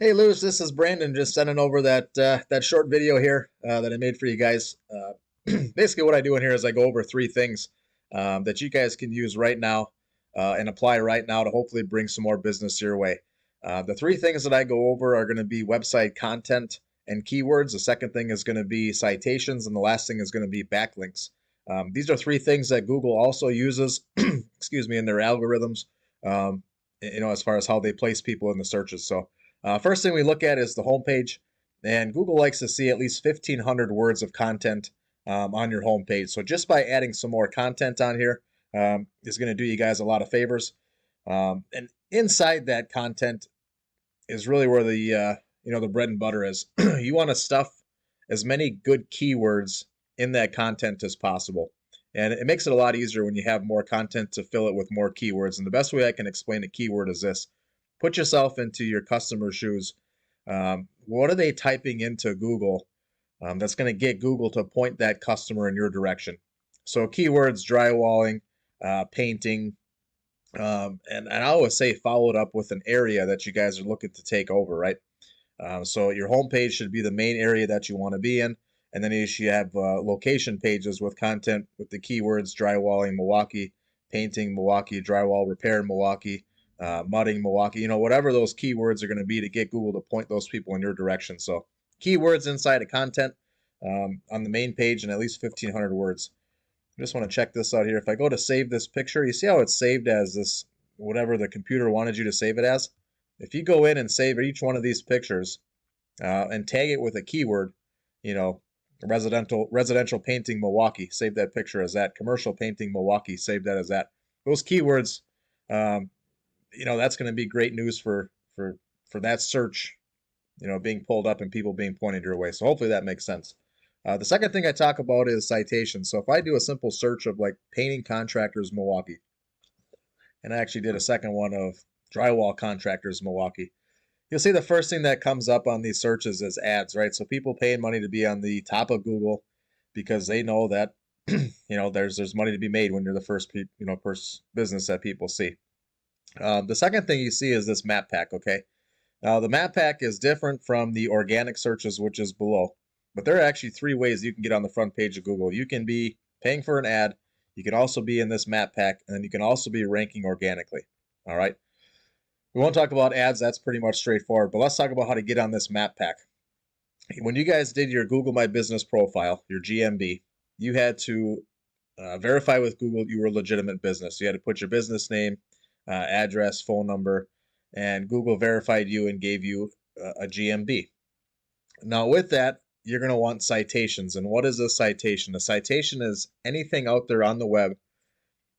Hey, Lewis, this is Brandon. Just sending over that short video here that I made for you guys. Basically, what I do in here is I go over three things that you guys can use right now and apply right now to hopefully bring some more business your way. The three things that I go over are going to be website content and keywords. The second thing is going to be citations, and the last thing is going to be backlinks. These are three things that Google also uses, excuse me, in their algorithms. As far as how they place people in the searches. So. First thing we look at is the homepage, and Google likes to see at least 1,500 words of content on your homepage. So just by adding some more content on here is going to do you guys a lot of favors. And inside that content is really where the bread and butter is. You want to stuff as many good keywords in that content as possible. And it makes it a lot easier when you have more content to fill it with more keywords. And the best way I can explain a keyword is this. Put yourself into your customer's shoes. What are they typing into Google that's going to get Google to point that customer in your direction? So keywords, drywalling, painting, and I always say follow it up with an area that you guys are looking to take over, right? So your homepage should be the main area that you want to be in. And then you should have location pages with content with the keywords drywalling Milwaukee, painting Milwaukee, drywall repair Milwaukee, mudding Milwaukee, whatever those keywords are going to be to get Google to point those people in your direction. So keywords inside of content on the main page and at least 1,500 words. I just want to check this out here. If I go to save this picture, you see how it's saved as this, whatever the computer wanted you to save it as? If you go in and save each one of these pictures and tag it with a keyword, residential painting Milwaukee, save that picture as that. Commercial painting Milwaukee, save that as that. Those keywords, that's going to be great news for that search, being pulled up and people being pointed your way. So hopefully that makes sense. The second thing I talk about is citations. So if I do a simple search of like painting contractors Milwaukee, and I actually did a second one of drywall contractors Milwaukee, you'll see the first thing that comes up on these searches is ads, right? So people paying money to be on the top of Google because they know that there's money to be made when you're the first business that people see. The second thing you see is this map pack, okay? Now, the map pack is different from the organic searches, which is below. But there are actually three ways you can get on the front page of Google. You can be paying for an ad. You can also be in this map pack. And then you can also be ranking organically, all right? We won't talk about ads. That's pretty much straightforward. But let's talk about how to get on this map pack. When you guys did your Google My Business profile, your GMB, you had to verify with Google you were a legitimate business. You had to put your business name, address, phone number, and Google verified you and gave you a GMB. Now with that, you're going to want citations. And what is a citation? A citation is anything out there on the web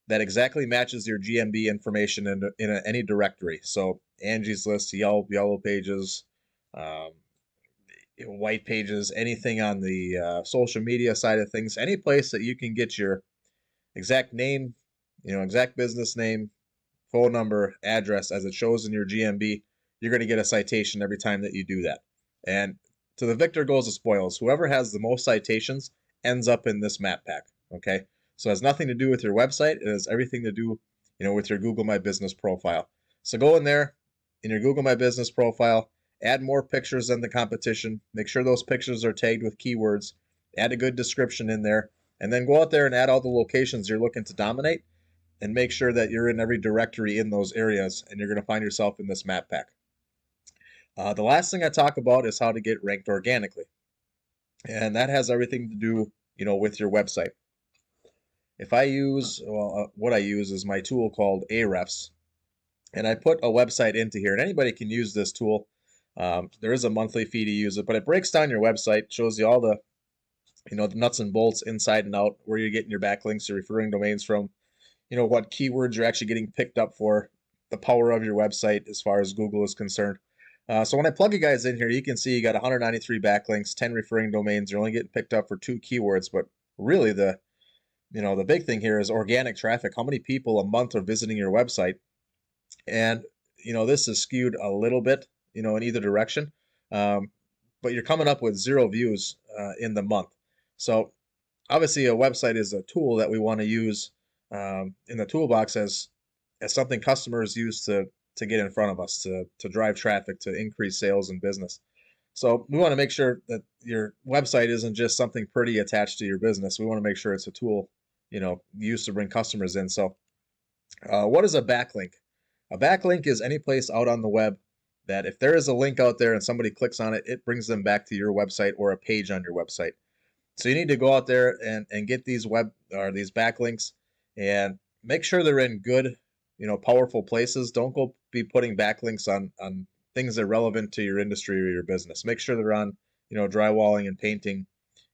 that exactly matches your GMB information in any directory. So Angie's List, Yellow Pages, White Pages, anything on the social media side of things, any place that you can get your exact name, exact business name, phone number, address as it shows in your GMB, you're going to get a citation every time that you do that. And to the victor goes the spoils. Whoever has the most citations ends up in this map pack, okay? So it has nothing to do with your website. It has everything to do, with your Google My Business profile. So go in there, in your Google My Business profile, add more pictures than the competition. Make sure those pictures are tagged with keywords. Add a good description in there. And then go out there and add all the locations you're looking to dominate. And make sure that you're in every directory in those areas, and you're going to find yourself in this map pack. The last thing I talk about is how to get ranked organically. And that has everything to do, with your website. If I use, what I use is my tool called Ahrefs, and I put a website into here, and anybody can use this tool. There is a monthly fee to use it, but it breaks down your website, shows you all the, the nuts and bolts inside and out, where you're getting your backlinks, your referring domains from, what keywords you're actually getting picked up for, the power of your website as far as Google is concerned. So when I plug you guys in here, you can see you got 193 backlinks, 10 referring domains. You're only getting picked up for 2 keywords, but really the big thing here is organic traffic. How many people a month are visiting your website? And, this is skewed a little bit, in either direction. But you're coming up with 0 views in the month. So obviously a website is a tool that we want to use in the toolbox as something customers use to to get in front of us, to drive traffic, to increase sales and business. So we want to make sure that your website isn't just something pretty attached to your business. We want to make sure it's a tool, used to bring customers in. So what is a backlink? A backlink is any place out on the web that if there is a link out there and somebody clicks on it, it brings them back to your website or a page on your website. So you need to go out there and get these these backlinks and make sure they're in good, powerful places. Don't go be putting backlinks on things that are relevant to your industry or your business. Make sure they're on, drywalling and painting,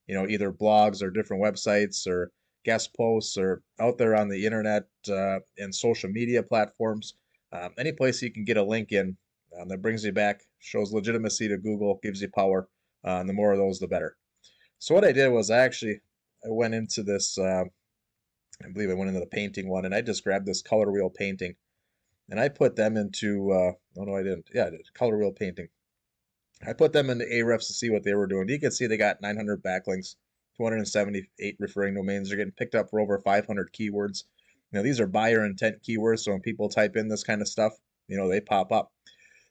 either blogs or different websites or guest posts or out there on the internet and social media platforms. Any place you can get a link in that brings you back, shows legitimacy to Google, gives you power, and the more of those, the better. So what I did was I went into this, I believe I went into the painting one, and I just grabbed this color wheel painting, and I put them into, oh no, I didn't. Yeah, I did, color wheel painting. I put them into Ahrefs to see what they were doing. You can see they got 900 backlinks, 278 referring domains. They're getting picked up for over 500 keywords. These are buyer intent keywords, so when people type in this kind of stuff, they pop up.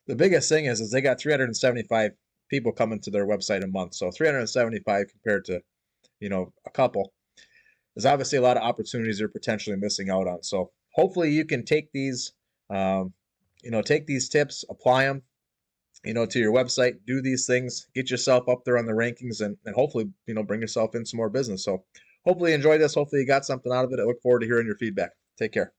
The biggest thing is they got 375 people coming to their website a month. So 375 compared to, a couple. There's obviously a lot of opportunities you're potentially missing out on. So hopefully you can take these, take these tips, apply them, to your website, do these things, get yourself up there on the rankings, and hopefully, bring yourself in some more business. So hopefully you enjoyed this. Hopefully you got something out of it. I look forward to hearing your feedback. Take care.